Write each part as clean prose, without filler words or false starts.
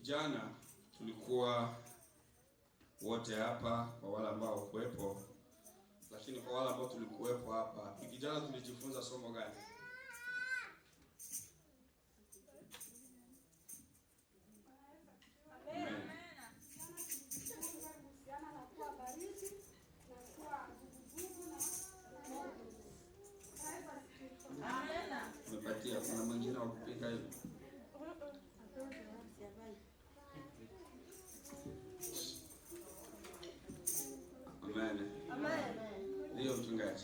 Jana tulikuwa wote hapa, kwa wale ambao kuwepo, lakini kwa wale ambao tulikuwepo hapa, jana tulijifunza somo gani? Umepatia kuna mwingine wa kupika hivi? Amen. Amen. Ndio mchungaji.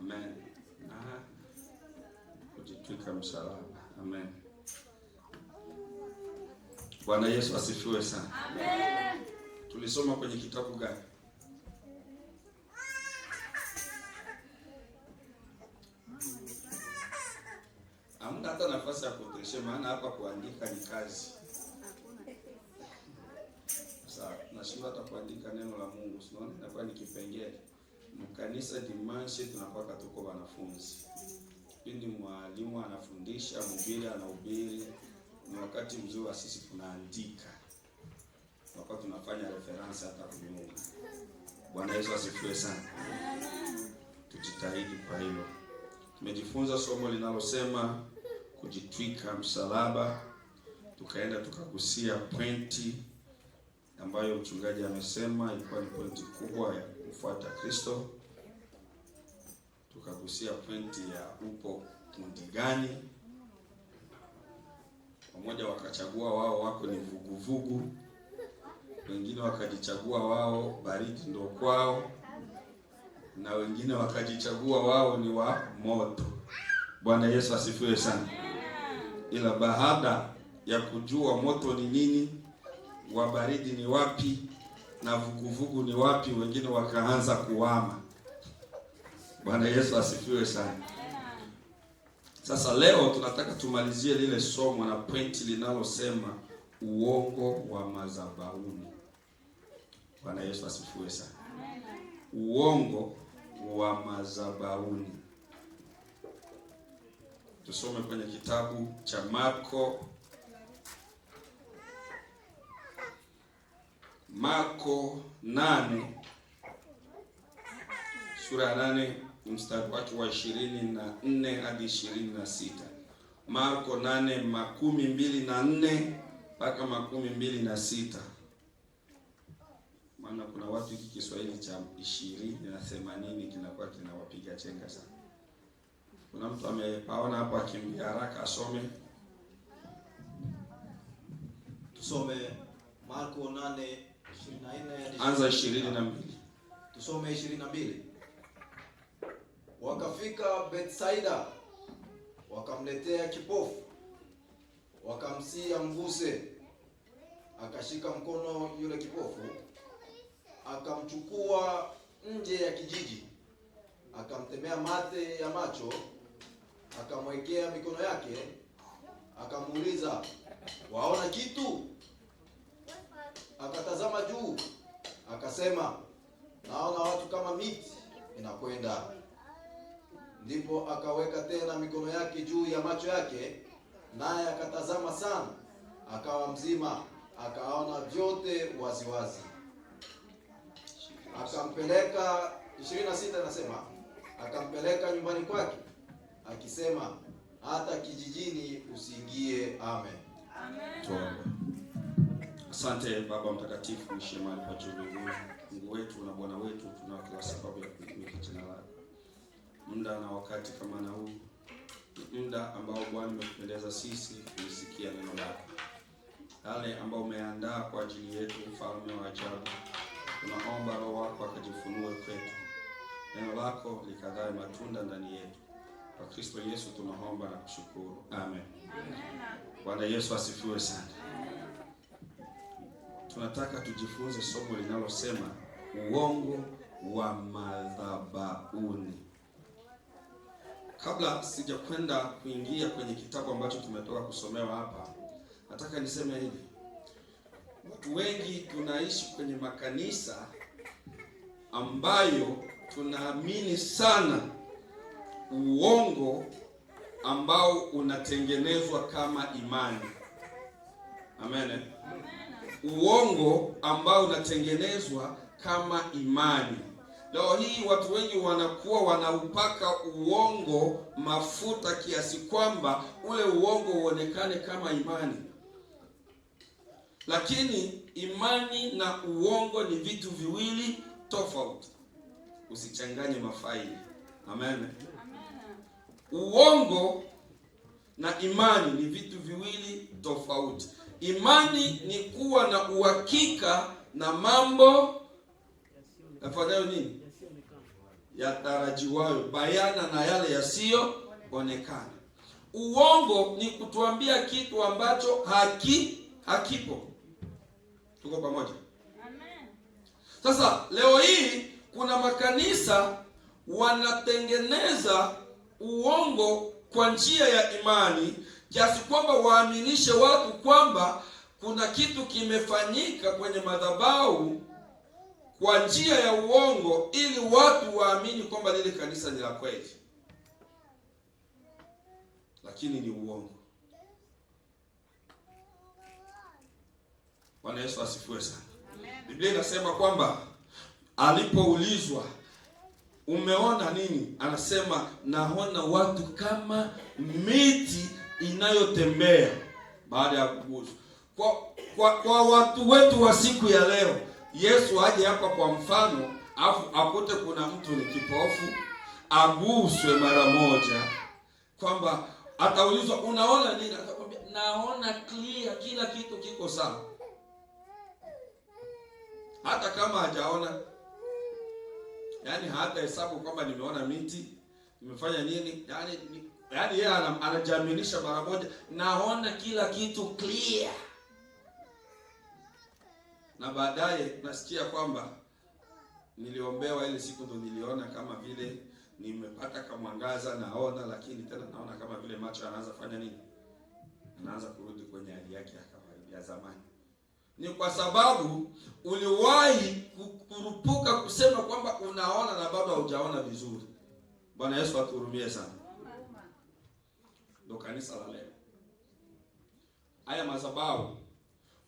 Amen. Aha. Kujitwika msalaba. Amen. Bwana Yesu asifiwe sana. Amen. Tulisoma kwenye kitabu gani? Hamna hata nafasi ya kutosha, maana hapa kuandika ni kazi. Sasa nashinda hata kuandika neno la Mungu, unaona inakuwa ni kipengele. Mkanisa dimanche tunapaka tuko wanafunzi. Pindi mwalimu anafundisha, mhubiri anahubiri, ni wakati mzuri wa sisi tunaandika. Wakati tunafanya reference hata kunyuma. Bwana Yesu asifiwe sana. Tujitahidi kwa hilo. Tumejifunza somo linalosema kujitwika msalaba. Tukaenda tukagusia pointi ambayo mchungaji amesema ilikuwa ni pointi kubwa ya kufuata Kristo. Tukagusia pointi ya upo kundi gani. Pamoja wakachagua wao wako ni vuguvugu. Wengine wakajichagua wao baridi ndo kwao, na wengine wakajichagua wao ni wa moto. Bwana Yesu asifiwe sana. Ila baada ya kujua moto ni nini, wa baridi ni wapi, na vuguvugu ni wapi, wengine wakaanza kuhama. Bwana Yesu asifiwe sana. Sasa leo tunataka tumalizie lile somo na pointi linalosema uongo wa madhabahuni. Bwana Yesu asifiwe sana. Uongo wa madhabahuni. Tusome kwenye kitabu cha Marko 8 sura ya 8 mstari wake wa 24 hadi 26. Marko 8:24 mpaka 26. Maana kuna watu hiki Kiswahili cha 20 na 80 kinakuwa kinawapiga chenga sana. Kuna mtu amepaona hapo akimbia haraka asome. Tusome Marko 8:24 hadi anza 22. Tusome 22. Wakafika Bethsaida, wakamletea kipofu, wakamsia mguse. Akashika mkono yule kipofu, akamchukua nje ya kijiji, akamtemea mate ya macho, akamwekea mikono yake, akamuuliza, waona kitu? Akatazama juu, akasema, naona watu kama miti inakwenda. Ndipo akaweka tena mikono yake juu ya macho yake, naye akatazama sana, akawa mzima, akaona vyote waziwazi. Akampeleka 26 nasema, akampeleka nyumbani kwake, akisema, hata kijijini usiingie. Amen. Amen. Asante Baba mtakatifu, uishi mahali pa juu mbinguni. Mungu wetu na Bwana wetu, tunao kila sababu ya kutukuza jina lako. Muda na wakati kama na huu, muda ambao Bwana umekupendeza sisi kusikia neno lako. Yale ambao umeandaa kwa ajili yetu, mfalme wa ajabu. Tunaomba Roho wako akajifunue kwetu. Neno lako likadhae matunda ndani yetu. Kwa Kristo Yesu tunaomba na kushukuru. Amen. Bwana Yesu asifiwe sana. Tunataka tujifunze somo linalosema uongo wa madhabahuni. Kabla sijakwenda kuingia kwenye kitabu ambacho tumetoka kusomewa hapa, nataka niseme hivi. Watu wengi tunaishi kwenye makanisa ambayo tunaamini sana uongo ambao unatengenezwa kama imani. Amen. Uongo ambao unatengenezwa kama imani. Leo hii watu wengi wanakuwa wanaupaka uongo mafuta kiasi kwamba ule uongo uonekane kama imani. Lakini imani na uongo ni vitu viwili tofauti. Usichanganye mafaili. Amen. Uongo na imani ni vitu viwili tofauti. Imani ni kuwa na uhakika na mambo yafanyayo nini? Yatarajiwayo, bayana na yale yasiyoonekana. Uongo ni kutuambia kitu ambacho hakipo. Tuko pamoja? Amen. Sasa leo hii kuna makanisa wanatengeneza uongo kwa njia ya imani kiasi kwamba waaminishe watu kwamba kuna kitu kimefanyika kwenye madhabahu kwa njia ya uongo ili watu waamini kwamba lile kanisa ni la kweli. Lakini ni uongo. Bwana Yesu asifiwe sana. Biblia inasema kwamba alipoulizwa umeona nini? Anasema naona watu kama miti inayotembea baada ya kuguswa. Kwa watu wetu wa siku ya leo, Yesu aje hapa kwa mfano, afu akute kuna mtu ni kipofu, aguswe mara moja, kwamba ataulizwa unaona nini? Atakwambia naona clear, kila kitu kiko sawa. Hata kama hajaona, yaani hata hesabu kwamba nimeona miti, nimefanya nini, yaani yeye anajaminisha mara moja, naona kila kitu clear. Na baadaye nasikia kwamba niliombewa ile siku ndo niliona kama vile nimepata kama mwangaza, naona, lakini tena naona kama vile macho yanaanza fanya nini? Anaanza kurudi kwenye hali yake ya kawaida ya zamani. Ni kwa sababu uliwahi kurupuka kusema kwamba unaona na bado haujaona vizuri. Bwana Yesu atuhurumie sana. Ndio kanisa la leo. Haya madhabahu,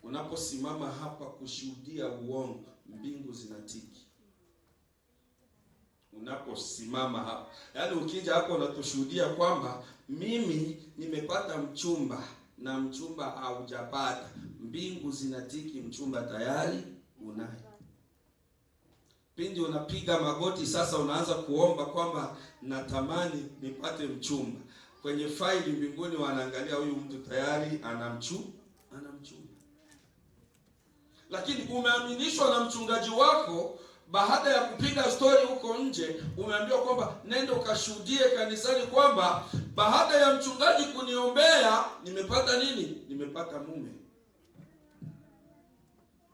unaposimama hapa kushuhudia uongo, mbingu zinatiki. Unaposimama hapa, yaani ukija hapo unatushuhudia kwamba mimi nimepata mchumba na mchumba haujapata, mbingu zinatiki, mchumba tayari unaye. Pindi unapiga magoti sasa, unaanza kuomba kwamba natamani nipate mchumba, kwenye faili mbinguni wanaangalia huyu mtu tayari ana mchumba. Lakini umeaminishwa na mchungaji wako, baada ya kupiga story huko nje, umeambiwa kwamba nenda ukashuhudie kanisani kwamba baada ya mchungaji kuniombea nimepata nini? Nimepata mume.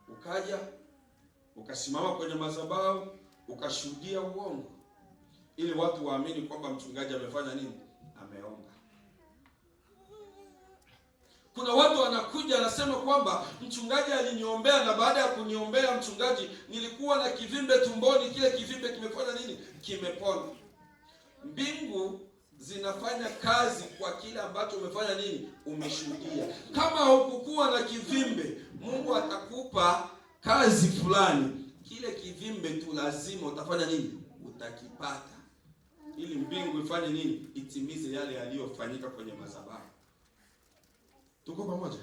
Ukaja ukasimama kwenye madhabahu ukashuhudia uongo ili watu waamini kwamba mchungaji amefanya nini? Ameomba. Kuna watu wanakuja anasema kwamba mchungaji aliniombea na baada ya kuniombea mchungaji nilikuwa na kivimbe tumboni, kile kivimbe kimefanya nini? Kimepona. Mbingu zinafanya kazi kwa kile ambacho umefanya nini? Umeshuhudia. Kama hukukuwa na kivimbe, Mungu atakupa kazi fulani, kile kivimbe tu lazima utafanya nini? Utakipata. Ili mbingu ifanye nini? Itimize yale yaliyofanyika kwenye madhabahu. Tuko pamoja?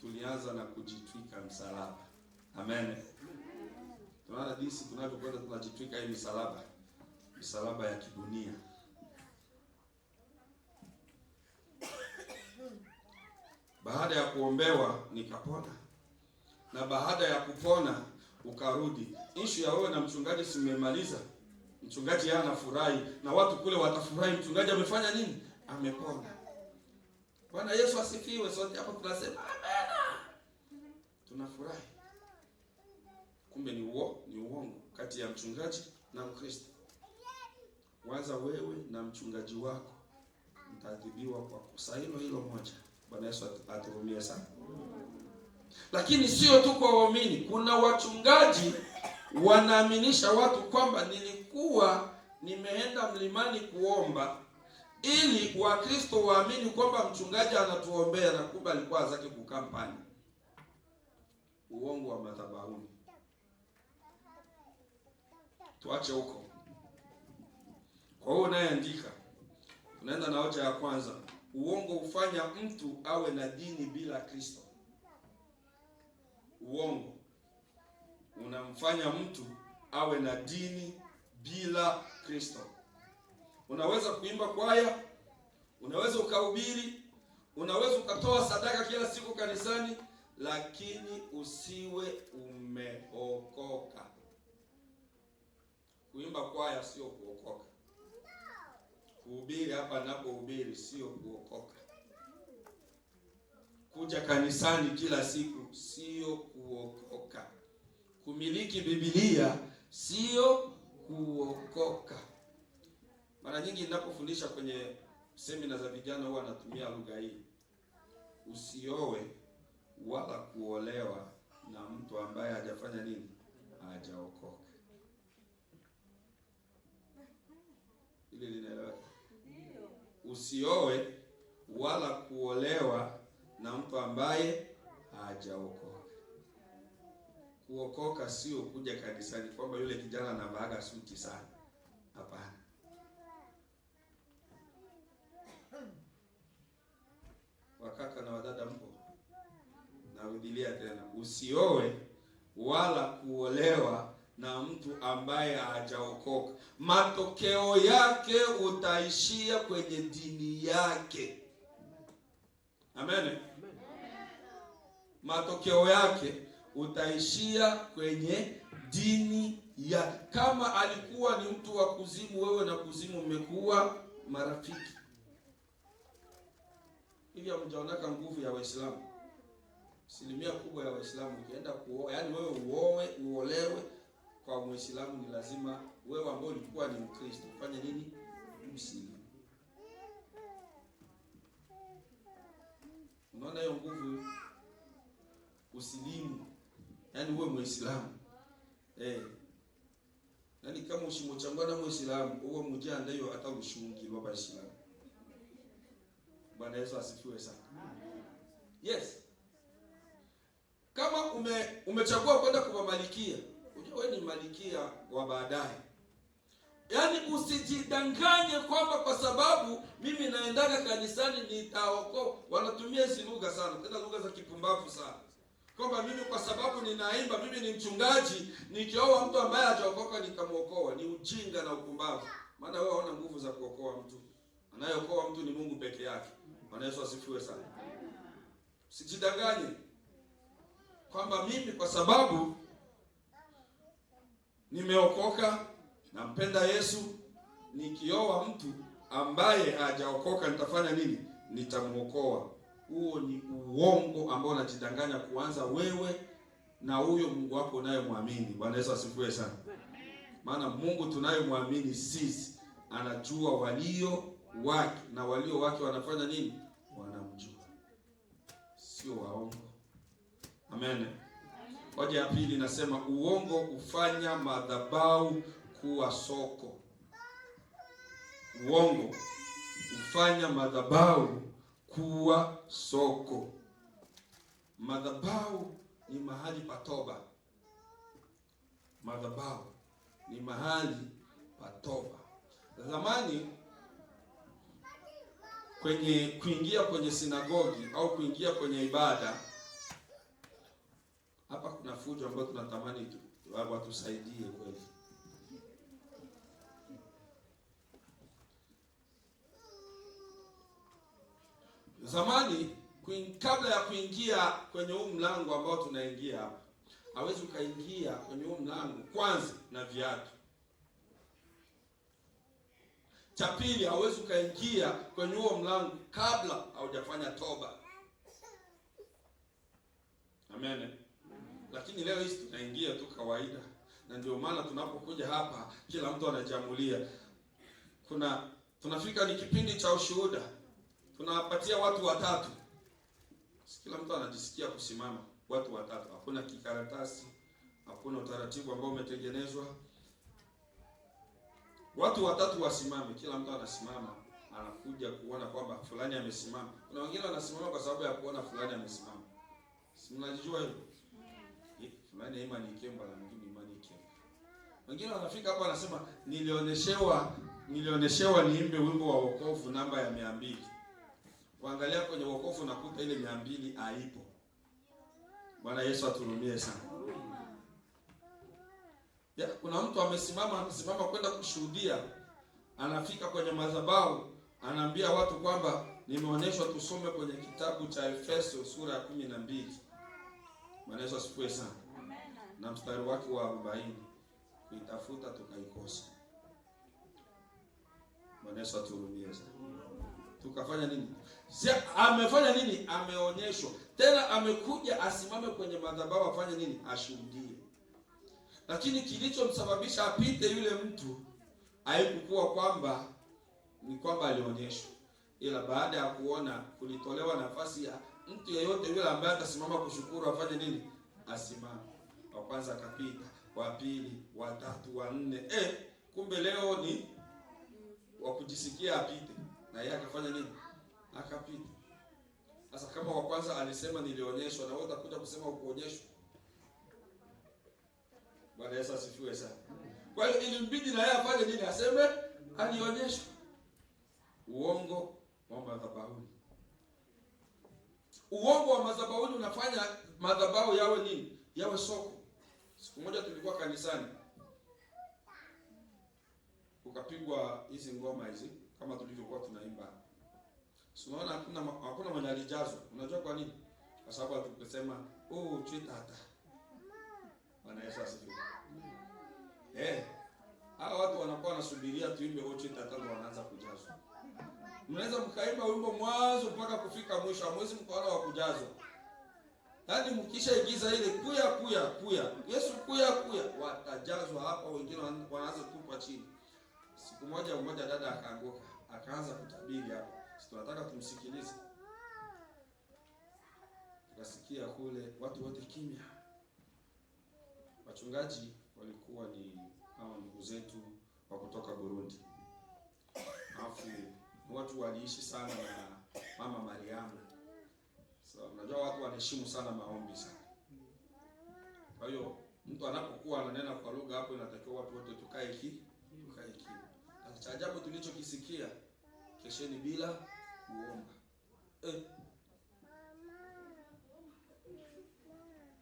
Tulianza na kujitwika msalaba. Amen. Tunaona jinsi tunavyokwenda tunajitwika hii misalaba ya kidunia. Baada ya kuombewa nikapona. Na baada ya kupona ukarudi. Issue ya wewe na mchungaji simemaliza. Mchungaji yeye anafurahi na watu kule watafurahi, mchungaji amefanya nini? Amepona. Bwana Yesu asifiwe. Sote hapo tunasema amen. Tunafurahi. Kumbe ni uongo kati ya mchungaji na Mkristo. waza wewe na mchungaji wako mtaadhibiwa kwa kosa hilo moja. Bwana Yesu atuhurumie sana. Lakini sio tu kwa waumini, kuna wachungaji wanaaminisha watu kwamba nilikuwa nimeenda mlimani kuomba ili Wakristo waamini kwamba mchungaji anatuombea, na kumbe alikuwa zake kukampani. Uongo wa madhabahuni. Tuache huko. Kwa hiyo unayeandika, tunaenda na hoja ya kwanza. Uongo hufanya mtu awe na dini bila Kristo. Uongo unamfanya mtu awe na dini bila Kristo. Unaweza kuimba kwaya, unaweza ukahubiri, unaweza ukatoa sadaka kila siku kanisani, lakini usiwe umeokoka. Kuimba kwaya sio kuokoka. Kuhubiri hapa napohubiri sio kuokoka. Kuja kanisani kila siku sio kuokoka. Kumiliki Biblia sio kuokoka. Mara nyingi ninapofundisha kwenye semina za vijana huwa natumia lugha hii. Usioe wala kuolewa na mtu ambaye hajafanya nini? Hajaokoka. Ile linaeleweka? Usioe wala kuolewa na mtu ambaye hajaokoka. Kuokoka sio kuja kanisani kwamba yule kijana anavaa suti sana. Hapana. Wakaka na wadada mpo? Narudilia tena. Usioe wala kuolewa na mtu ambaye hajaokoka. Matokeo yake utaishia kwenye dini yake. Amen. Matokeo yake utaishia kwenye dini ya. Kama alikuwa ni mtu wa kuzimu, wewe na kuzimu mmekuwa marafiki. Hivi hamjaonaka nguvu ya Waislamu? Asilimia kubwa ya Waislamu ukienda kuoa, yaani wewe uolewe kwa Muislamu, ni lazima wewe ambao ulikuwa ni Mkristo ufanye nini? Muslimu. Unaona hiyo nguvu? Usilimu, yaani wewe Muislamu. Yaani kama ushimochangwa na Muislamu, wewe mjanda hiyo hata ushungi baba Islamu. Bwana Yesu asifiwe sana. Yes. Kama umechagua kwenda kwa malikia, unajua wewe ni malikia wa baadaye. Yaani usijidanganye kwamba kwa sababu mimi naendaga kanisani nitaokoka. Wanatumia hizo lugha sana, tena lugha za kipumbavu sana. Kwamba mimi kwa sababu ninaimba, mimi ni mchungaji, nikioa mtu ambaye hajaokoka nitamuokoa. Ni ujinga na upumbavu. Maana wewe hauna nguvu za kuokoa mtu. Anayeokoa mtu ni Mungu peke yake. Bwana Yesu asifiwe sana. Usijidanganye kwamba mimi kwa sababu nimeokoka, nampenda Yesu, nikioa mtu ambaye hajaokoka nitafanya nini? Nitamuokoa. Huo ni uongo ambao unajidanganya kuanza wewe na huyo Mungu wako unayemwamini. Bwana Yesu asifiwe sana. Maana Mungu tunayemwamini sisi anajua walio wake, na walio wake wanafanya nini? Wanamjua. Sio waongo. Amen. Hoja ya pili nasema uongo hufanya madhabahu kuwa soko. Uongo hufanya madhabahu kuwa soko. Madhabahu ni mahali pa toba. Madhabahu ni mahali pa toba. Zamani kuingia kwenye sinagogi au kuingia kwenye ibada, hapa kuna fujo ambayo tunatamani watusaidie kweli. Zamani kabla ya kuingia kwenye huu mlango ambao tunaingia hapa, hawezi ukaingia kwenye huu mlango kwanza na viatu. Cha pili, hawezi ukaingia kwenye huo mlango kabla haujafanya toba. Amen. Lakini leo hizi tunaingia tu kawaida. Na ndio maana tunapokuja hapa kila mtu anajamulia. tunafika ni kipindi cha ushuhuda. Tunawapatia watu watatu. Kila mtu anajisikia kusimama, watu watatu. Hakuna kikaratasi, hakuna utaratibu ambao umetengenezwa. Watu watatu wasimame, kila mtu anasimama, anakuja kuona kwamba fulani amesimama. Kuna wengine wanasimama kwa sababu ya kuona fulani amesimama. Si mnajua hilo? Fulani Imani Ikemba na mwingine Imani Ikemba. Wengine wanafika hapa wanasema nilioneshewa niimbe wimbo wa wokovu namba ya 200. Kuangalia kwenye wokovu nakuta ile 200 haipo. Bwana Yesu aturumie sana. Ya, kuna mtu amesimama kwenda kushuhudia. Anafika kwenye madhabahu, anaambia watu kwamba nimeonyeshwa tusome kwenye kitabu cha Efeso sura ya 12. Bwana Yesu asifiwe sana. Na mstari wake wa 40. Kuitafuta tukaikosa. Bwana Yesu aturumie sana. Tukafanya nini? Amefanya nini? Ameonyeshwa. Tena amekuja asimame kwenye madhabahu afanye nini? Ashuhudie. Lakini kilichomsababisha apite yule mtu haikuwa kwamba alionyeshwa. Ila baada ya kuona kulitolewa nafasi ya mtu yeyote yule ambaye atasimama kushukuru afanye nini? Asimame. Wa kwanza akapita, wa pili, wa tatu, wa nne. Kumbe leo ni wa kujisikia apite. Na yeye akafanya nini? Akapita. Sasa kama wa kwanza alisema nilionyeshwa, na wewe utakuja kusema ukuonyeshwa. Bwana Yesu asifiwe sana. Kwa hiyo ilimbidi na yeye afanye nini? Aseme alionyeshwa. Uongo wa madhabahuni. Uongo wa madhabahuni unafanya madhabahu yawe nini? Yawe soko. Siku moja tulikuwa kanisani. Ukapigwa hizi ngoma hizi kama tulivyokuwa tunaimba. Unaona hakuna mwenye alijazwa. Unajua kwa nini? Kwa sababu tukisema chitata. Bwana Yesu asifiwe. Hao watu wanakuwa wanasubiria tuimbe chitata ndio wanaanza kujazwa. Mnaweza mkaimba wimbo mwanzo mpaka kufika mwisho, hamwezi mkaona wa kujazwa. Yaani mkishaigiza ile kuya Yesu kuya watajazwa hapa, wengine wanaanza tupa chini. Siku moja dada akaanguka, akaanza kutabiri hapo. Sisi tunataka tumsikilize. Tukasikia kule watu wote kimya. Wachungaji walikuwa ni kama ndugu zetu wa kutoka Burundi. Alafu watu waliishi sana na Mama Mariamu. So, unajua watu wanaheshimu sana maombi sana. Kwa hiyo mtu anapokuwa ananena kwa lugha hapo inatakiwa watu wote tukae kimya. Na cha ajabu tulichokisikia, kesheni bila kuomba.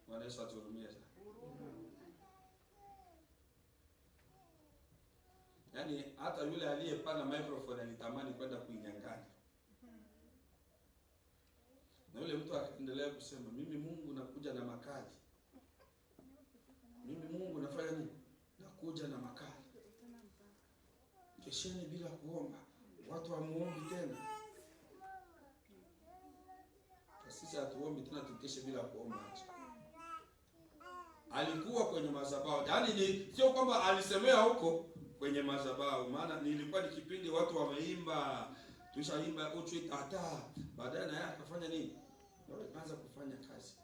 Bwana Yesu aturumie sana. Yaani hata yule aliyepana microphone alitamani kwenda kuinyang'anya. Na yule mtu akaendelea kusema, mimi Mungu nakuja na makali. Mimi Mungu nafanya nini? Nakuja na makali. Kesheni bila kuomba. Watu hamuombi tena. Sisi hatuombi tena, tukeshe bila kuomba. Alikuwa kwenye madhabahu. Yaani sio kwamba alisemea huko kwenye madhabahu, maana nilikuwa ni kipindi watu wameimba, tushaimba tata. Baadaye na yeye akafanya nini? Akaanza kufanya kazi.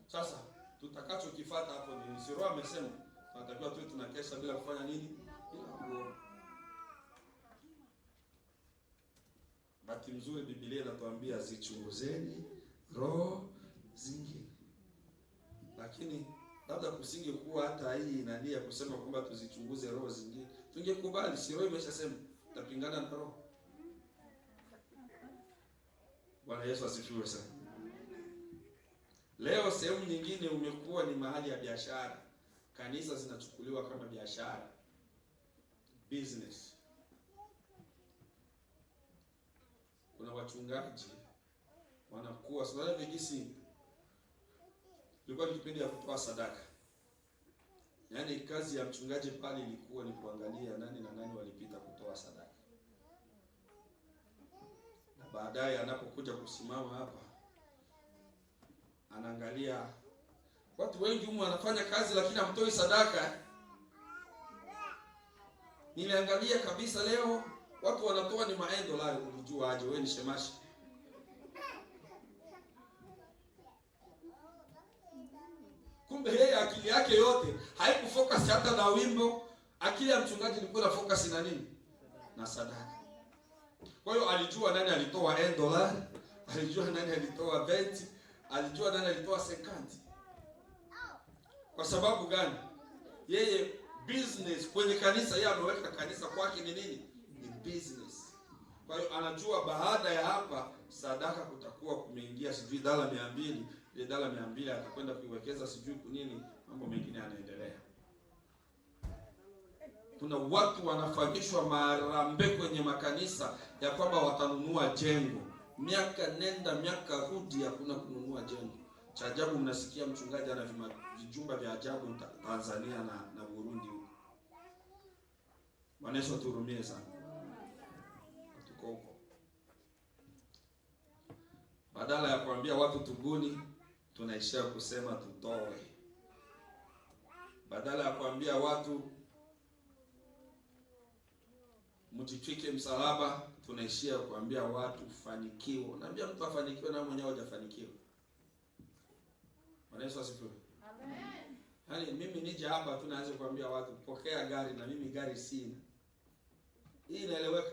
Sasa tutakachokifuata hapo ni Siro amesema tunatakiwa tu tunakesha bila kufanya nini? Bila kuomba. Bahati mzuri Biblia inatuambia zichunguzeni roho zingine. Lakini labda kusingekuwa hata hii inania kusema kwamba tuzichunguze roho zingine. Tungekubali, si roho imeshasema tutapingana na roho. Bwana Yesu asifiwe sana. Leo sehemu nyingine umekuwa ni mahali ya biashara. Kanisa zinachukuliwa kama biashara. Business. Kuna wachungaji wanakuwa sio vigisi. Ilikuwa ni kipindi ya kutoa sadaka. Yaani kazi ya mchungaji pale ilikuwa ni kuangalia nani na nani walipita kutoa sadaka. Na baadaye anapokuja kusimama hapa anaangalia watu wengi humu wanafanya kazi lakini hamtoi sadaka. Niliangalia kabisa leo watu wanatoa ni $100. Unajua aje wewe ni shemashi? Kumbe yeye akili yake yote haikufocus hata na wimbo. Akili ya mchungaji ilikuwa na focus na nini? Na sadaka. Kwa hiyo alijua nani alitoa $1, alijua nani alitoa 20, alijua nani alitoa 50. Kwa sababu gani? Yeye business kwenye kanisa, yeye ameweka kanisa kwake ni nini? Ni business. Kwa hiyo anajua baada ya hapa sadaka kutakuwa kumeingia sijui $200, ile $200 atakwenda kuiwekeza sijui kunini, mambo mengine yanaendelea. Kuna watu wanafanyishwa marambe kwenye makanisa ya kwamba watanunua jengo. Miaka nenda miaka rudi hakuna kununua jengo. Cha ajabu mnasikia mchungaji ana vijumba vya ajabu Tanzania na Burundi huko. Bwana Yesu turumie sana. Tuko huko. Badala ya kuambia watu tubuni, tunaishia kusema tutoe. Badala ya kuambia watu mjitwike msalaba, tunaishia kuambia watu fanikiwa. Naambia mtu afanikiwe na mwenyewe hajafanikiwa. Bwana Yesu asifiwe. Amen. Yaani mimi nije hapa tu naanza kuambia watu pokea gari na mimi gari sina. Hii inaeleweka?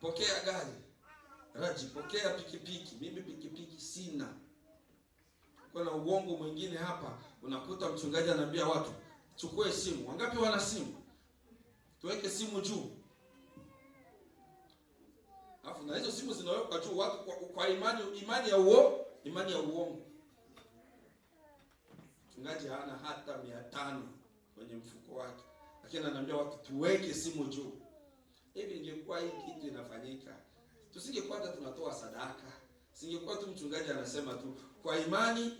Pokea gari. Raji, pokea pikipiki. Mimi pikipiki sina. Kuna uongo mwingine hapa, unakuta mchungaji anaambia watu, chukue simu. Wangapi wana simu? Tuweke simu juu. Alafu na hizo simu zinawekwa juu watu kwa imani ya uongo. Mchungaji hana hata 500 kwenye mfuko wake. Lakini ananiambia watu tuweke simu juu. Hivi ingekuwa hii kitu inafanyika, tusingekuwa hata tunatoa sadaka. Singekuwa tu mchungaji anasema tu kwa imani,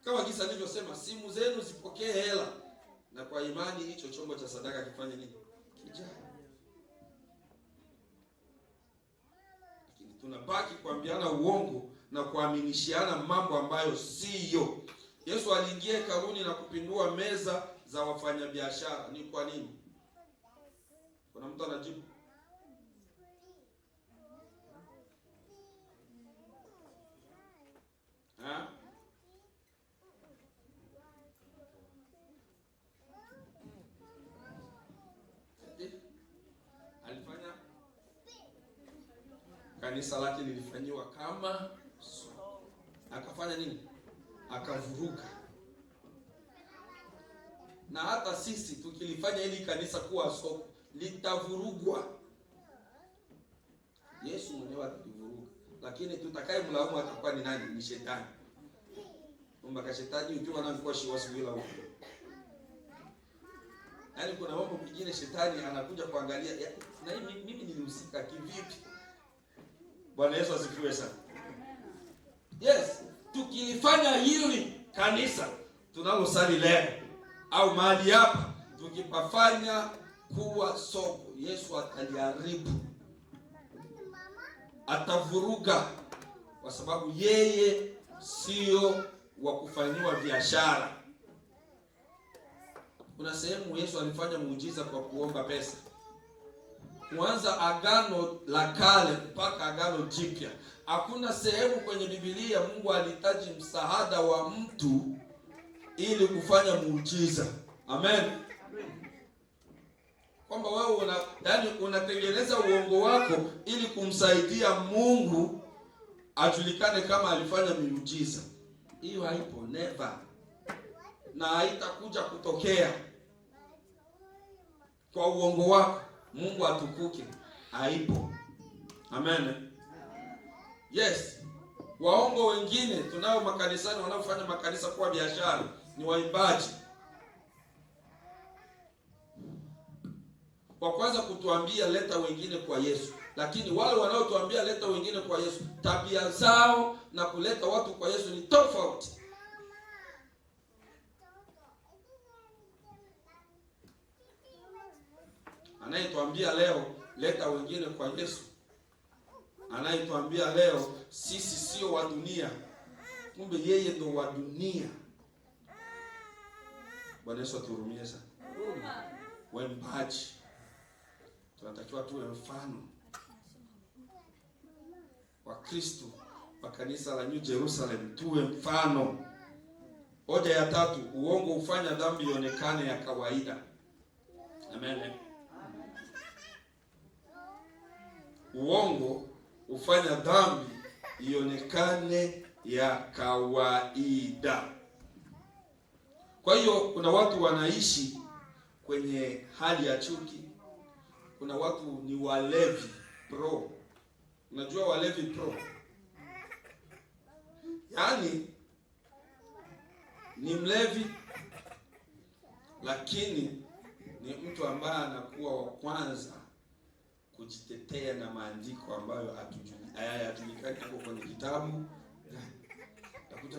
kama kisa nilivyosema, simu zenu zipokee hela, na kwa imani hicho chombo cha sadaka kifanye nini? Kijaa. Lakini tunabaki kuambiana uongo na kuaminishiana mambo ambayo siyo. Yesu aliingia hekaluni na kupindua meza za wafanyabiashara. Ni kwa nini? Kuna mtu anajibu? Ha? Alifanya kanisa lake lilifanyiwa kama akafanya nini? Akavuruga. Na hata sisi tukilifanya hili kanisa kuwa soko litavurugwa. Yesu mwenyewe atalivuruga. Lakini tutakaye mlaumu atakuwa ni nani? Ni shetani. Kumbe shetani ukiwa anakuwa shiwasi bila huko. Yaani kuna mambo mengine shetani anakuja kuangalia na mimi nilihusika kivipi? Bwana Yesu asifiwe sana. Yes, tukilifanya hili kanisa tunalosali leo au mahali hapa tukipafanya kuwa soko, Yesu ataliharibu. Atavuruga kwa sababu yeye sio wa kufanyiwa biashara. Kuna sehemu Yesu alifanya muujiza kwa kuomba pesa. Kuanza agano la kale mpaka agano jipya, hakuna sehemu kwenye Biblia Mungu alihitaji msaada wa mtu ili kufanya muujiza. Amen. Kwamba wewe unatengeneza uongo wako ili kumsaidia Mungu ajulikane kama alifanya miujiza. Hiyo haipo, never. Na haitakuja kutokea. Kwa uongo wako Mungu atukuke, haipo. Amen. Yes. Waongo wengine tunao makanisani wanaofanya makanisa kuwa biashara ni waimbaji. Kwa kwanza kutuambia leta wengine kwa Yesu. Lakini wale wanaotuambia leta wengine kwa Yesu, tabia zao na kuleta watu kwa Yesu ni tofauti. Anayetuambia leo leta wengine kwa Yesu, anayetuambia leo sisi sio wa dunia, kumbe yeye ndo wa dunia. Bwana Yesu atuhurumie sana. Waimbaji tunatakiwa tuwe mfano wa Kristo, wa kanisa la New Jerusalem, tuwe mfano. Hoja ya tatu, uongo hufanya dhambi ionekane ya kawaida. Amen. Uongo hufanya dhambi ionekane ya kawaida. Kwa hiyo kuna watu wanaishi kwenye hali ya chuki. Kuna watu ni walevi pro. Unajua walevi pro? Yaani ni mlevi lakini ni mtu ambaye anakuwa wa kwanza kujitetea na maandiko ambayo hayajulikani hapo kwenye kitabu. Utakuta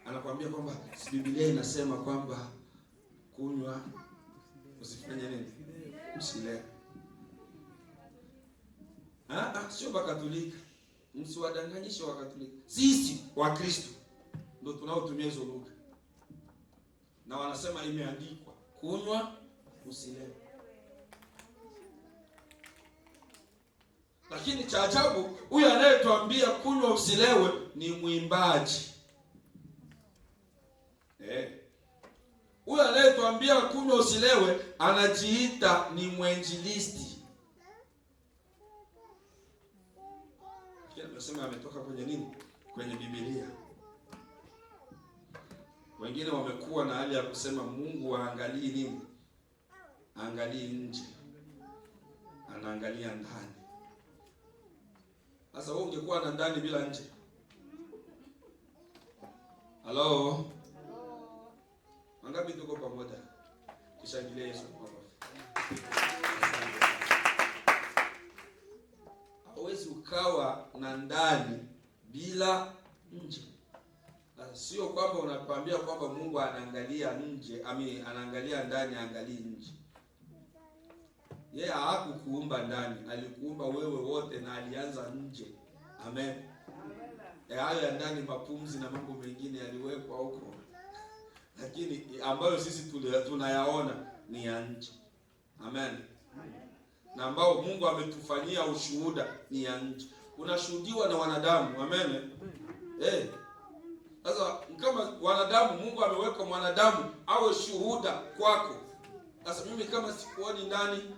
anakuambia kwamba si Biblia inasema kwamba kunywa usifanye nini? Usilewe. Sio Wakatolika. Msiwadanganyishe Wakatolika. Sisi wa Kristo ndio tunaotumia hizo lugha. Na wanasema imeandikwa kunywa usilewe. Lakini cha ajabu, huyu anayetuambia kunywa usilewe ni mwimbaji. Huyu anayetuambia kunywa usilewe anajiita ni mwenjilisti. Anasema ametoka kwenye nini? Kwenye Biblia. Wengine wamekuwa na hali ya kusema Mungu haangalii nini? Angalii nje. Anaangalia ndani. Sasa wewe ungekuwa na ndani bila nje? Hello? Mangapi tuko pamoja? Tushangilie Yesu kwa makofi. Hauwezi ukawa na ndani bila nje. Sio kwamba unakwambia kwamba Mungu anaangalia nje, anaangalia ndani, angalii nje. Yeye hakukuumba ndani, alikuumba wewe wote na alianza nje. Amen. Hayo ya ndani, mapumzi na mambo mengine yaliwekwa huko. Lakini ambayo sisi tunayaona ni ya nje. Amen. Na ambao Mungu ametufanyia ushuhuda ni ya nje. Unashuhudiwa na wanadamu. Amen. Sasa kama wanadamu, Mungu ameweka mwanadamu awe shuhuda kwako. Sasa mimi kama sikuoni ndani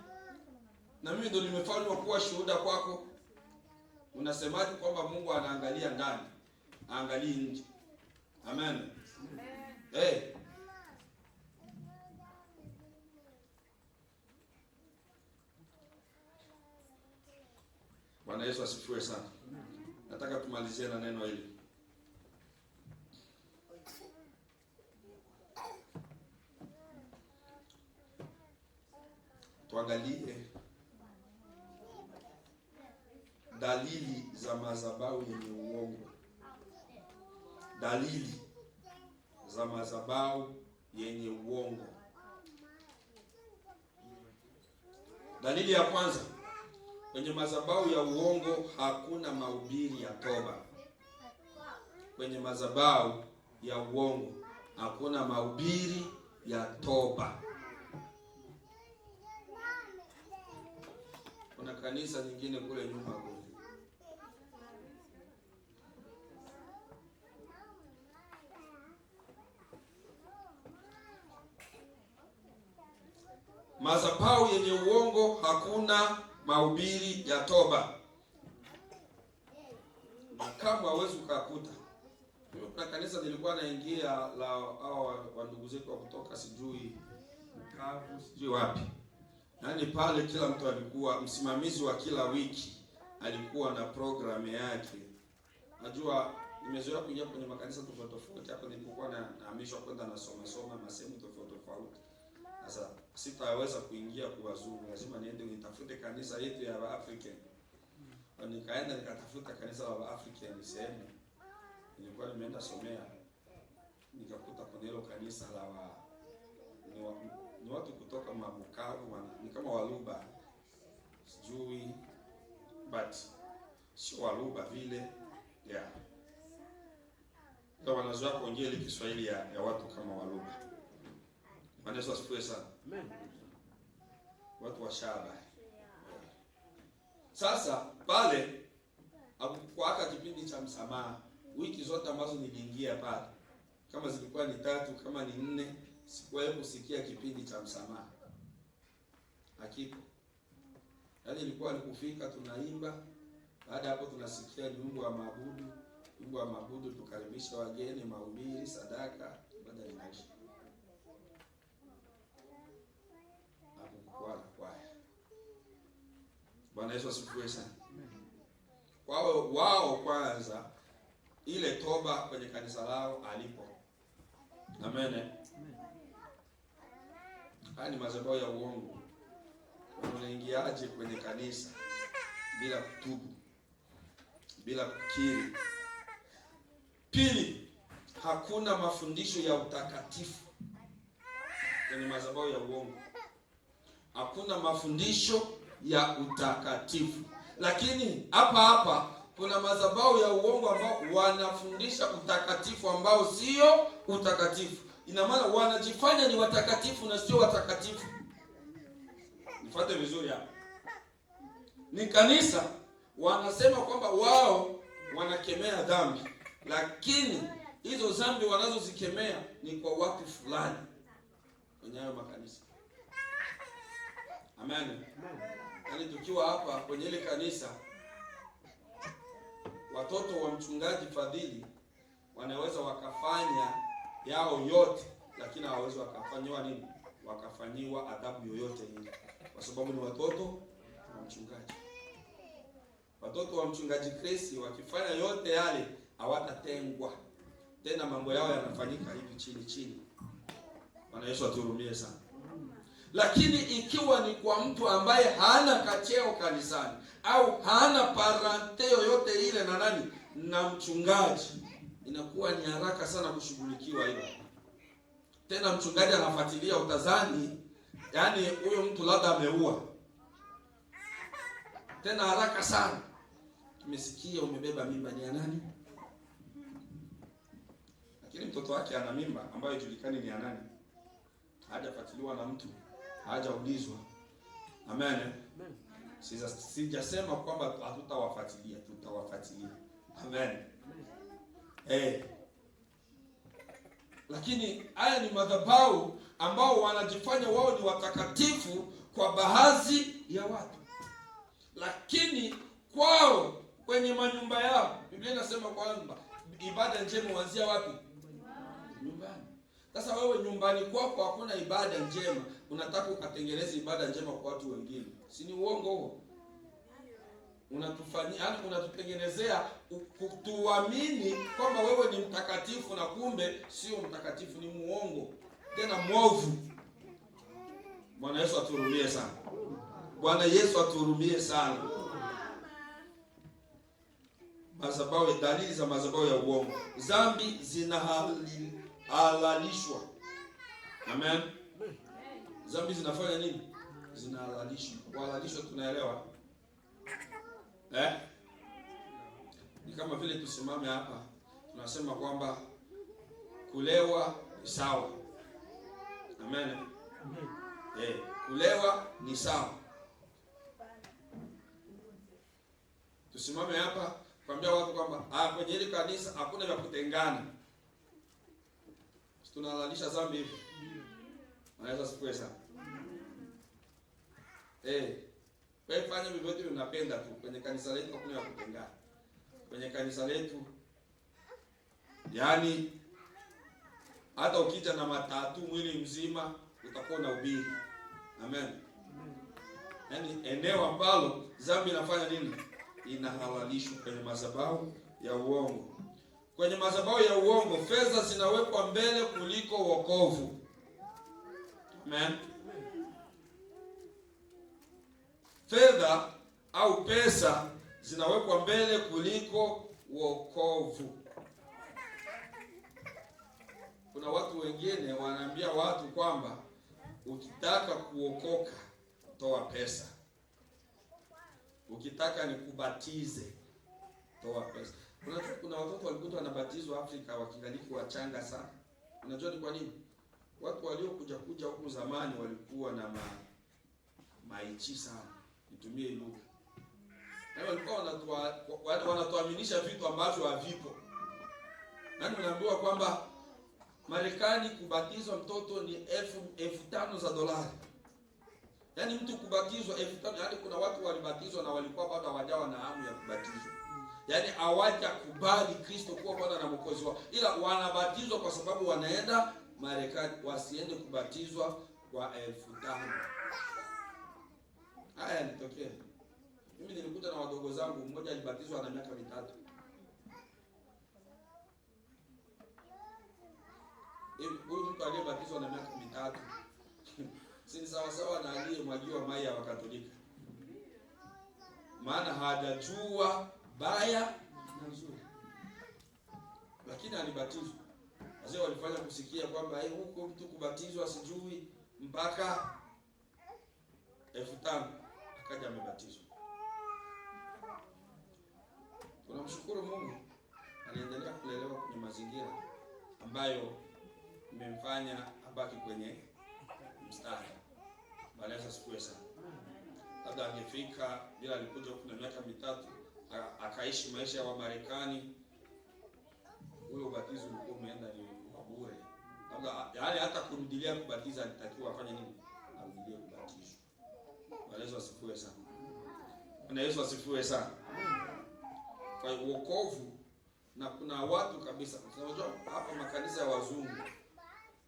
na mimi ndo nimefanywa kuwa shuhuda kwako, unasemaje kwamba Mungu anaangalia ndani, aangalii nje? Amen. Bwana Yesu asifiwe sana. Nataka tumalizie na neno hili. Tuangalie dalili za madhabahu yenye uongo. Dalili za madhabahu yenye uongo. Dalili ya kwanza, kwenye madhabahu ya uongo hakuna mahubiri ya toba. Kwenye madhabahu ya uongo hakuna mahubiri ya toba. Kuna kanisa nyingine kule nyuma kule, madhabahu yenye uongo hakuna mahubiri ya toba. Na kama hawezi ukakuta. Kuna kanisa nilikuwa naingia la hao wa ndugu zetu wa kutoka sijui Bukavu, sijui wapi. Yaani pale kila mtu alikuwa msimamizi wa kila wiki alikuwa na programu yake. Najua nimezoea kuingia kwenye makanisa tofauti hapo nilipokuwa nahamishwa kwenda na soma masehemu tofauti. Sasa sitaweza kuingia kuwazuru, lazima niende nitafute kanisa yetu ya African. Nikaenda nikatafuta kanisa la African sehemu nilikuwa nimeenda somea, nikakuta kwenye hilo kanisa la ni watu kutoka Mabukavu, ni kama Waluba sijui, but sio Waluba vile, Ndio wanazoea kuongea ile Kiswahili ya watu kama wa lugha. Bwana Yesu asifiwe sana. Amen. Watu wa shaba. Sasa pale hakukuwaka kipindi cha msamaha. Wiki zote ambazo niliingia pale, kama zilikuwa ni 3, kama ni 4, sikuwahi kusikia kipindi cha msamaha. Hakipo. Yaani ilikuwa ni kufika tunaimba, baada hapo tunasikia ni wimbo wa maabudu, wimbo wa maabudu, tukaribisha wageni, mahubiri, sadaka, baada ya maisha. Hakukuwa na kwaya. Bwana Yesu asifiwe sana. Wao kwanza ile toba kwenye kanisa lao alipo. Amen. Haya ni madhabahu ya uongo. Unaingiaje kwenye kanisa bila kutubu, bila kukiri? Pili, hakuna mafundisho ya utakatifu kwenye madhabahu ya uongo. Hakuna mafundisho ya utakatifu. Lakini hapa kuna madhabahu ya uongo ambao wanafundisha utakatifu ambao sio utakatifu. Ina maana wanajifanya ni watakatifu na sio watakatifu. Nifuate vizuri hapa. Ni kanisa wanasema kwamba wao wanakemea dhambi, lakini hizo dhambi wanazozikemea ni kwa watu fulani kwenye hayo makanisa. Amen. Yaani tukiwa hapa kwenye ile kanisa, watoto wa mchungaji Fadhili wanaweza wakafanya yao yote, lakini hawawezi wakafanyiwa nini? Wakafanyiwa adhabu yoyote ile, kwa sababu ni watoto wa mchungaji. Watoto wa mchungaji Chris wakifanya yote yale hawatatengwa tena, mambo yao yanafanyika hivi chini chini. Bwana Yesu atuhurumie sana. Lakini ikiwa ni kwa mtu ambaye hana kacheo kanisani au hana parante yoyote ile na nani na mchungaji, inakuwa ni haraka sana kushughulikiwa hilo. Tena mchungaji anafuatilia, utazani yani huyo mtu labda ameua. Tena haraka sana. Tumesikia umebeba mimba, ni ya nani? Lakini mtoto wake ana mimba ambayo haijulikani ni ya nani. Hajafuatiliwa na mtu, hajaulizwa. Amen. Sijasema kwamba hatutawafuatilia, tutawafuatilia. Amen. Lakini haya ni madhabahu ambao wanajifanya wao ni watakatifu kwa baadhi ya watu, lakini kwao kwenye manyumba yao, Biblia inasema kwamba ibada njema huanzia wapi? Nyumbani. Sasa wewe nyumbani kwako hakuna ibada njema, unataka ukatengeneze ibada njema kwa watu wengine. Si ni uongo huo? Unatufanyia, yani unatutengenezea kutuamini kwamba wewe ni mtakatifu na kumbe sio mtakatifu, ni muongo tena mwovu. Bwana Yesu atuhurumie sana. Bwana Yesu atuhurumie sana. Madhabahu, dalili za madhabahu ya uongo. Dhambi zinahalalishwa. Amen. Dhambi zinafanya nini? Zinahalalishwa. Kuhalalishwa tunaelewa? Ni kama vile tusimame hapa tunasema kwamba kulewa ni sawa. Amen. Kulewa ni sawa. Tusimame hapa kuambia watu kwamba kwenye hili kanisa hakuna vya kutengana. Tunahalalisha dhambi hivyo. Anaweza sikue sana. Wewe fanya vivyote unapenda tu. Kwenye kanisa letu hakuna vya kutengana. Kwenye kanisa letu yani hata ukija na matatu mwili mzima utakuwa na ubiri. Amen. Yani eneo ambalo dhambi inafanya nini? Inahalalishwa kwenye madhabahu ya uongo. Kwenye madhabahu ya uongo fedha zinawekwa mbele kuliko wokovu. Amen. Fedha au pesa zinawekwa mbele kuliko wokovu. Kuna watu wengine wanaambia watu kwamba ukitaka kuokoka toa pesa. Ukitaka nikubatize toa pesa. Kuna watoto walikuwa wanabatizwa Afrika wakingaliki wachanga sana. Unajua ni kwa nini? Watu waliokuja huku zamani walikuwa na maichi sana. Nitumie lugha. Na walikuwa wanatuaminisha vitu ambavyo havipo. Nani unaambiwa kwamba Marekani kubatizwa mtoto ni $5,000. Yaani mtu kubatizwa 5,000, yaani kuna watu walibatizwa na walikuwa bado hawajawa na hamu ya kubatizwa. Yaani hawajakubali Kristo kuwa Bwana na Mwokozi wao. Ila wanabatizwa kwa sababu wanaenda Marekani, wasiende kubatizwa kwa 5,000. Haya nitokee. Mimi nilikuta na wadogo zangu, mmoja alibatizwa na miaka 3. Huyu mtu aliyebatizwa na miaka 3 si sawa na aliyemwagiwa maji ya Wakatolika. Maana hajajua baya na nzuri. Lakini alibatizwa. Wazee walifanya kusikia kwamba huko mtu kubatizwa sijui mpaka 5,000, akaja amebatizwa. Tunamshukuru Mungu, aliendelea kulelewa kwenye mazingira ambayo imemfanya abaki kwenye mstari. Bwana Yesu asifiwe sana. Labda angefika bila, alikuja huko na miaka 3 akaishi maisha ya Wamarekani, ule ubatizo ulikuwa umeenda ni bure. Labda yaani hata kurudilia kubatiza alitakiwa afanye nini? Arudilie kubatizwa. Bwana Yesu asifiwe sana. Bwana Yesu asifiwe sana. Kwa wokovu, na kuna watu kabisa, unajua hapa makanisa ya wazungu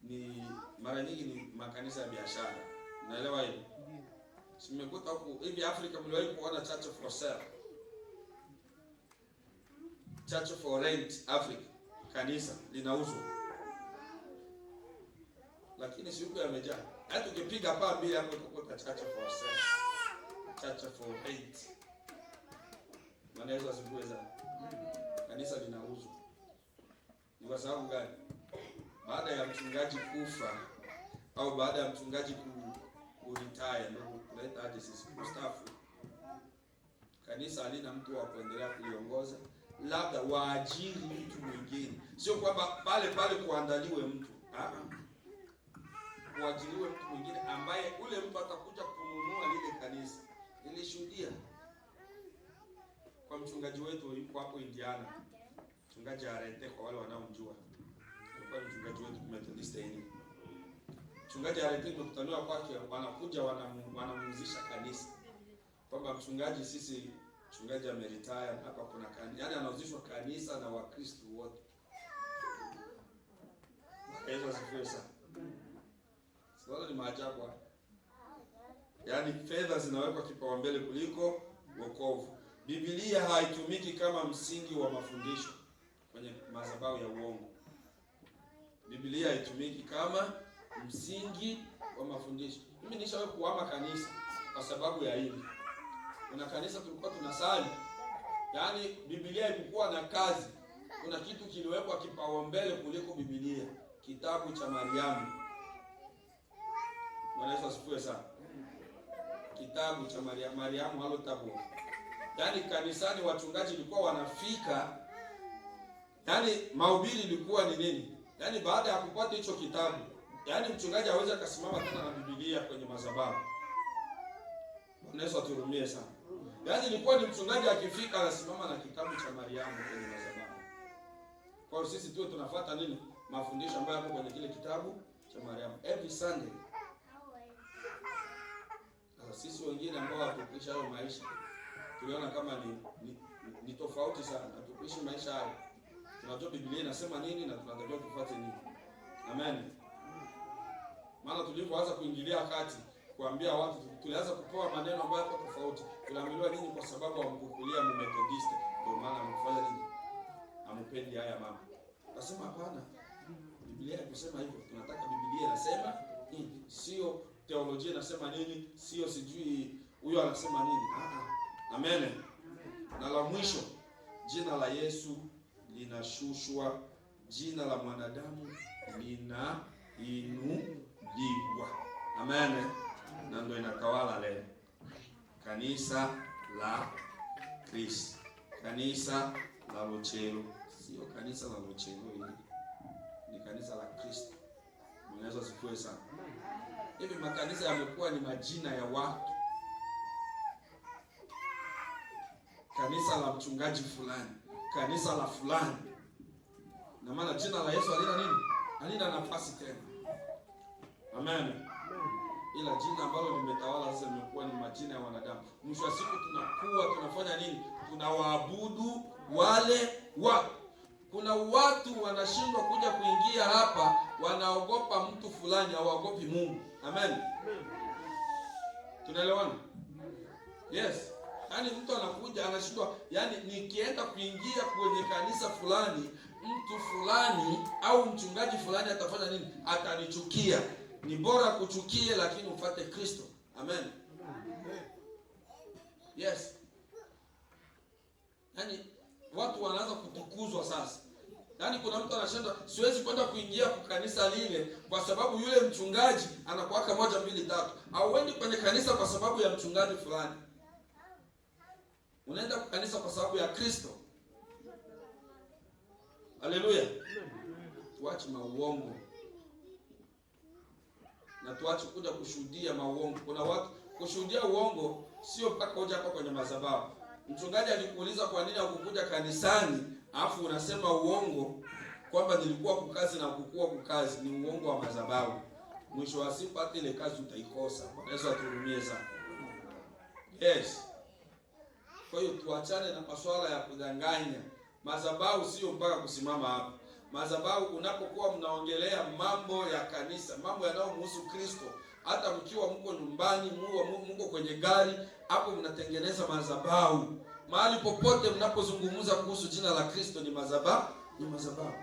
ni mara nyingi ni makanisa ya biashara. Unaelewa hiyo? Simekuta huko hivi Afrika, mliwahi kuona church for sale? Church for rent Africa, kanisa linauzwa. Lakini si huko yamejaa. Hata ukipiga paa mbili hapo utakuta church for sale, church for rent. Maana hizo hazikuweza. Kanisa linauzwa. Ni kwa sababu gani? Baada ya mchungaji kufa au baada ya mchungaji kuretire, ndio kuleta hadi sisi kustafu, kanisa halina mtu wa kuendelea kuliongoza, labda waajiri mtu mwingine. Sio kwamba pale kuandaliwe mtu, kuajiriwe mtu mwingine ambaye ule mtu atakuja kununua lile kanisa. Nilishuhudia kwa mchungaji wetu yuko hapo Indiana, mchungaji Arete, kwa wale wanaomjua. Alikuwa mchungaji wetu Methodist hili. Mchungaji Arete tukutaniwa kwake, wanakuja wanamuuzisha kanisa. Kwamba mchungaji, sisi mchungaji ameretire, hapa kuna kanisa. Yaani anauzishwa kanisa na Wakristo wote. Yesu asifiwe sana. Sasa ni maajabu haya. Yaani fedha zinawekwa kipaumbele kuliko wokovu. Biblia haitumiki kama msingi wa mafundisho kwenye madhabahu ya uongo. Biblia haitumiki kama msingi wa mafundisho. Mimi nishawahi kuhama kanisa kwa sababu ya hili. Kuna kanisa tulikuwa tunasali, yaani Biblia ilikuwa na kazi. Kuna kitu kiliwekwa kipaumbele kuliko Biblia, kitabu cha Mariamu. Bwana Yesu asifiwe sana. Kitabu cha Mariamu halo tabu. Yaani kanisani wachungaji walikuwa wanafika, yaani mahubiri ilikuwa ni nini? Yaani baada ya kupata hicho kitabu, yaani mchungaji hawezi akasimama tena na Biblia kwenye madhabahu. Bwana Yesu aturumie sana. Yaani ilikuwa ni mchungaji akifika anasimama na kitabu cha Mariamu kwenye madhabahu. Kwa hiyo sisi tu tunafuata nini? Mafundisho ambayo yapo kwenye kile kitabu cha Mariamu every Sunday. Sisi wengine ambao hatukuishi hayo maisha, tuliona kama ni tofauti sana. Hatukuishi maisha hayo. Tunajua Biblia inasema nini na tunatakiwa kufuata nini. Amen. Maana tulipoanza kuingilia kati, kuambia watu, tulianza kupewa maneno ambayo yako tofauti. Tunaambiwa nini kwa sababu hamkukulia Methodist, ndio maana mkufanya nini? Hampendi haya mambo. Nasema hapana. Biblia inasema hivyo. Tunataka Biblia inasema nini? Sio teolojia inasema nini? Sio sijui huyo anasema nini. Amen. Na la mwisho, jina la Yesu linashushwa, jina la mwanadamu linainuliwa. Amen. Na ndio inatawala leo. Kanisa la Kristo. Kanisa la Lochelo. Sio kanisa la Lochelo hili. Ni kanisa la Kristo. Mwanaweza sikue sana. Hivi makanisa yamekuwa ni majina ya watu. Kanisa la mchungaji fulani, kanisa la fulani. Na maana jina la Yesu halina nini? Halina nafasi tena. Amen. Ila jina ambalo limetawala sasa limekuwa ni majina ya wanadamu. Mwisho wa siku tunafanya nini? Tunawaabudu wale watu. Kuna watu wanashindwa kuja kuingia hapa, wanaogopa mtu fulani, hawaogopi Mungu. Amen. Tunaelewana? Yes. Yaani mtu anakuja anashindwa, yaani nikienda kuingia kwenye kanisa fulani, mtu fulani au mchungaji fulani atafanya nini? Atanichukia. Ni bora kuchukie lakini ufuate Kristo. Amen. Yes. Yaani watu wanaanza kutukuzwa sasa. Yaani kuna mtu anashinda, siwezi kwenda kuingia kwa kanisa lile kwa sababu yule mchungaji anakuwaka 1 2 3. Hauendi kwenye kanisa kwa sababu ya mchungaji fulani. Unaenda kwa kanisa kwa sababu ya Kristo. Haleluya. Tuache mauongo. Na tuache kuja kushuhudia mauongo. Kuna watu kushuhudia uongo sio mpaka uje hapa kwenye madhabahu. Mchungaji alikuuliza kwa nini hukukuja kanisani, afu unasema uongo kwamba nilikuwa kukazi na kukua kukazi, ni uongo wa madhabahu. Mwisho wa siku hata ile kazi utaikosa. Yesu atuhurumie sana. Yes. Kwa hiyo tuachane na masuala ya kudanganya. Madhabahu sio mpaka kusimama hapa. Madhabahu unapokuwa mnaongelea mambo ya kanisa, mambo yanayomhusu Kristo, hata mkiwa mko nyumbani, mko kwenye gari, hapo mnatengeneza madhabahu. Mahali popote mnapozungumza kuhusu jina la Kristo ni madhabahu, ni madhabahu.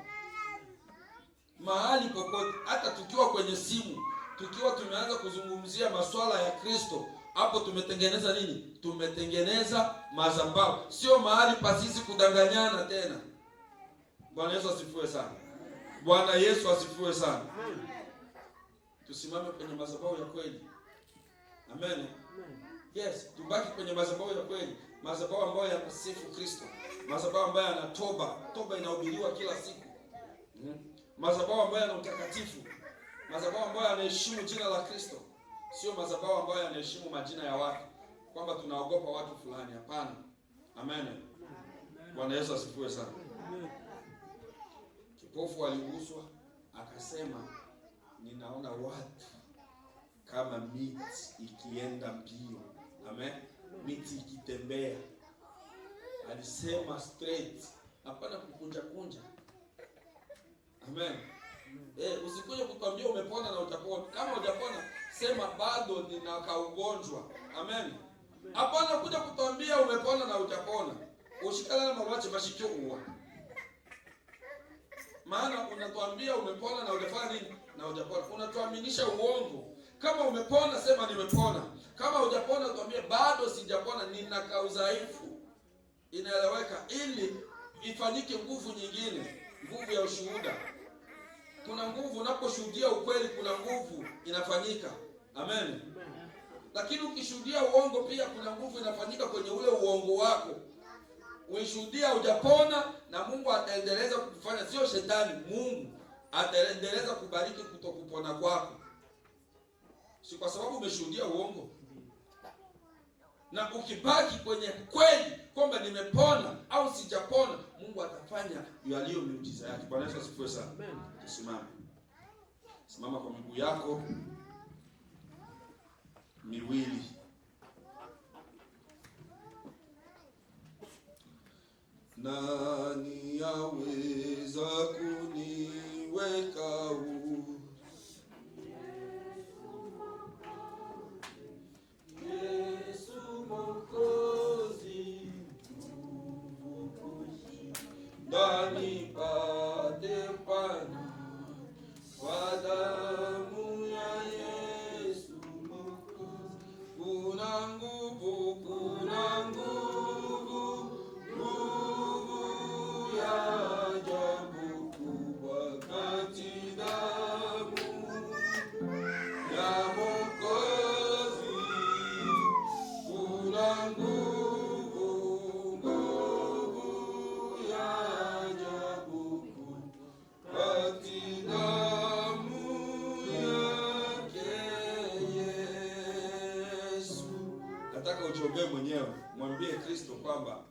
Mahali popote, hata tukiwa kwenye simu, tukiwa tumeanza kuzungumzia masuala ya Kristo, hapo tumetengeneza nini? Tumetengeneza madhabahu. Sio mahali pa sisi kudanganyana tena. Bwana Yesu asifiwe sana. Bwana Yesu asifiwe sana. Tusimame kwenye madhabahu ya kweli. Amen. Yes, tubaki kwenye madhabahu ya kweli. Madhabahu ambayo yanasifu Kristo. Madhabahu ambayo yana toba. Toba inahubiriwa kila siku. Madhabahu ambayo yana utakatifu. Madhabahu ambayo yanaheshimu jina la Kristo. Sio madhabahu ambayo yanaheshimu majina ya watu. Kwamba tunaogopa watu fulani. Hapana. Amen. Bwana Yesu asifiwe sana. Kipofu aliguswa akasema, ninaona watu kama miti ikienda mbio. Amen. Miti ikitembea. Alisema straight, hapana kukunja kunja. Amen. Usikuje kukwambia umepona na utapona. Kama hujapona, sema bado nina kaugonjwa. Amen. Hapana kuja kukwambia umepona na utapona. Ushikana na mawache mashikio uwa. Maana unatuambia umepona na hujafanya nini? Na hujapona. Unatuaminisha uongo. Kama umepona sema nimepona. Kama hujapona tuambie bado sijapona, nina kaudhaifu. Inaeleweka ili ifanyike nguvu nyingine, nguvu ya ushuhuda. Kuna nguvu unaposhuhudia ukweli, kuna nguvu inafanyika. Amen. Lakini ukishuhudia uongo pia kuna nguvu inafanyika kwenye ule uongo wako. Uishuhudia hujapona na Mungu ataendeleza kukufanya, sio shetani, Mungu ataendeleza kubariki kutokupona kwako. Si kwa sababu umeshuhudia uongo. Na ukibaki kwenye kweli kwamba nimepona au sijapona, Mungu atafanya yaliyo miujiza yake. Bwana Yesu asifiwe sana. Amen. Tusimame. Simama kwa miguu yako miwili. Nani yaweza kuniweka huru? Yesu Mwokozi, ndani pate pana kwa damu ya Yesu Mwokozi. Kuna nguvu, kuna nguvu, nguvu ya ajabu kubwa kati damu ya Mwokozi. Kuna nguvu, nguvu ya mwambie Kristo kwamba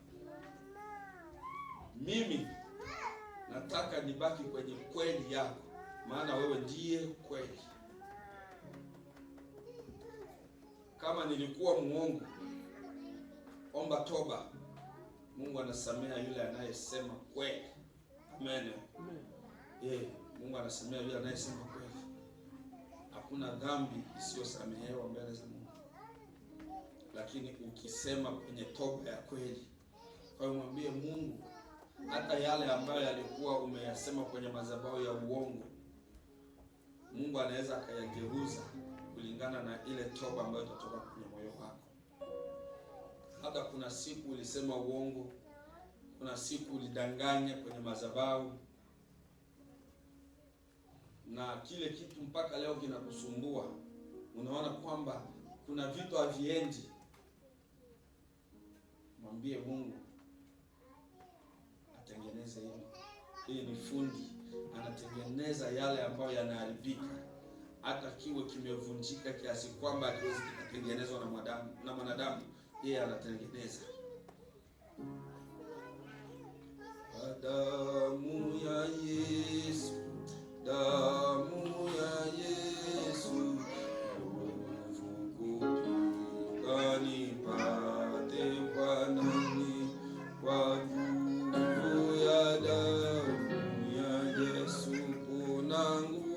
mimi nataka nibaki kwenye kweli yako, maana wewe ndiye kweli. Kama nilikuwa muongo, omba toba. Mungu anasamea yule anayesema kweli. Amen. Mungu anasamea yule anayesema kweli. Hakuna dhambi isiyosamehewa mbele za Mungu. Lakini ukisema kwenye toba ya kweli, kwa mwambie Mungu, hata yale ambayo yalikuwa umeyasema kwenye madhabahu ya uongo, Mungu anaweza akayageuza kulingana na ile toba ambayo itatoka kwenye moyo wako. Hata kuna siku ulisema uongo, kuna siku ulidanganya kwenye madhabahu, na kile kitu mpaka leo kinakusumbua. Unaona kwamba kuna vitu haviendi. Mwambie Mungu atengeneze hilo. Hii ni fundi, anatengeneza yale ambayo yanaharibika. Hata kiwe kimevunjika kiasi kwamba hakiwezi kutengenezwa na mwanadamu, yeye anatengeneza. Damu ya Yesu, damu ya Yesu, nguvu kupigana nipate kwa nani, kwa nguvu ya damu ya Yesu kuna nguvu.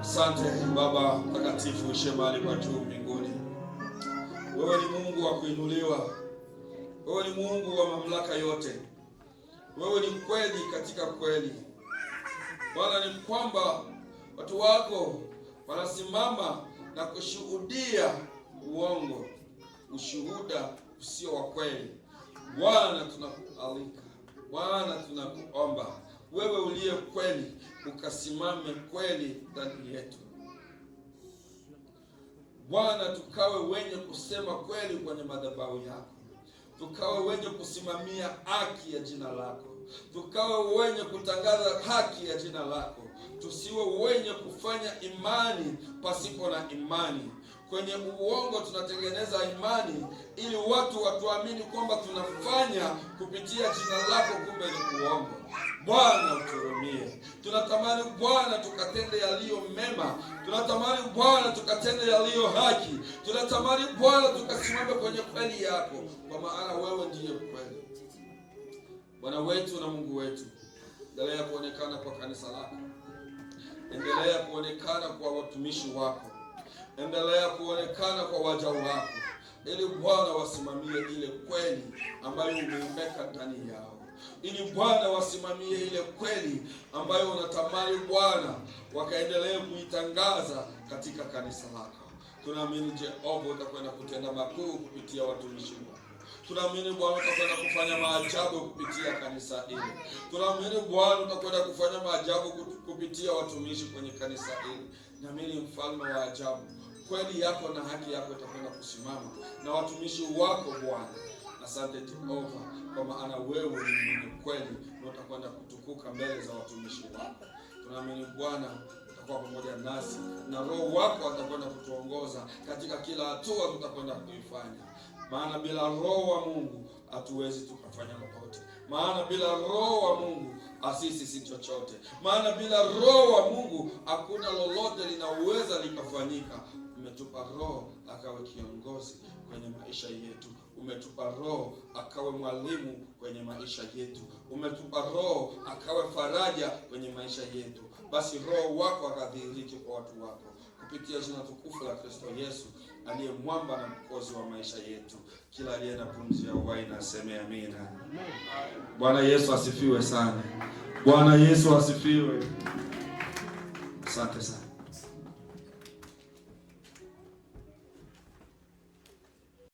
Asante Baba mtakatifu, ushe mahali pa juu mbinguni. Wewe ni Mungu wa kuinuliwa. Wewe ni Mungu wa mamlaka yote. Wewe ni kweli katika kweli. Bwana, ni kwamba watu wako wanasimama na kushuhudia uongo, ushuhuda usio wa kweli. Bwana, tunakualika. Bwana, tunakuomba wewe uliye kweli ukasimame kweli ndani yetu. Bwana, tukawe wenye kusema kweli kwenye madhabahu yako. Tukawe wenye kusimamia haki ya jina lako. Tukawe wenye kutangaza haki ya jina lako. Tusiwe wenye kufanya imani pasipo na imani. Kwenye uongo tunatengeneza imani ili watu watuamini kwamba tunafanya kupitia jina lako, kumbe ni uongo. Bwana, uturumie. Tunatamani Bwana tukatende yaliyo mema. Tunatamani Bwana tukatende yaliyo haki. Tunatamani Bwana tukasimame kwenye kweli yako, kwa maana wewe ndiye kweli. Bwana wetu na Mungu wetu, endelea kuonekana kwa kanisa lako. Endelea kuonekana kwa watumishi wako. Endelea kuonekana kwa waja wako, ili Bwana wasimamie ile kweli ambayo umeiweka ndani yao. Ili Bwana wasimamie ile kweli ambayo unatamani Bwana wakaendelee kuitangaza katika kanisa lako. Tunaamini Jehova utakwenda kutenda makuu kupitia watumishi wako. Tunaamini Bwana utakwenda kufanya maajabu kupitia kanisa hili. Tunaamini Bwana utakwenda kufanya maajabu kupitia watumishi kwenye kanisa hili. Naamini mfalme wa ajabu, kweli yako na haki yako itakwenda kusimama na watumishi wako Bwana. Asante Jehova, kwa maana wewe ni mwenye kweli na utakwenda kutukuka mbele za watumishi wako. Tunaamini Bwana utakuwa pamoja nasi na Roho wako atakwenda kutuongoza katika kila hatua tutakwenda kuifanya. Maana bila Roho wa Mungu hatuwezi tukafanya lolote. Maana bila Roho wa Mungu asisi si chochote. Maana bila Roho wa Mungu hakuna lolote linaweza likafanyika. Umetupa Roho akawe kiongozi kwenye maisha yetu. Umetupa Roho akawe mwalimu kwenye maisha yetu. Umetupa Roho akawe faraja kwenye maisha yetu. Basi Roho wako akadhihirike kwa watu wako kupitia jina tukufu la Kristo Yesu, aliye mwamba na mkozi wa maisha yetu. Kila aliye na pumzi ya uhai na aseme amina. Bwana Yesu asifiwe sana. Bwana Yesu asifiwe. Asante sana.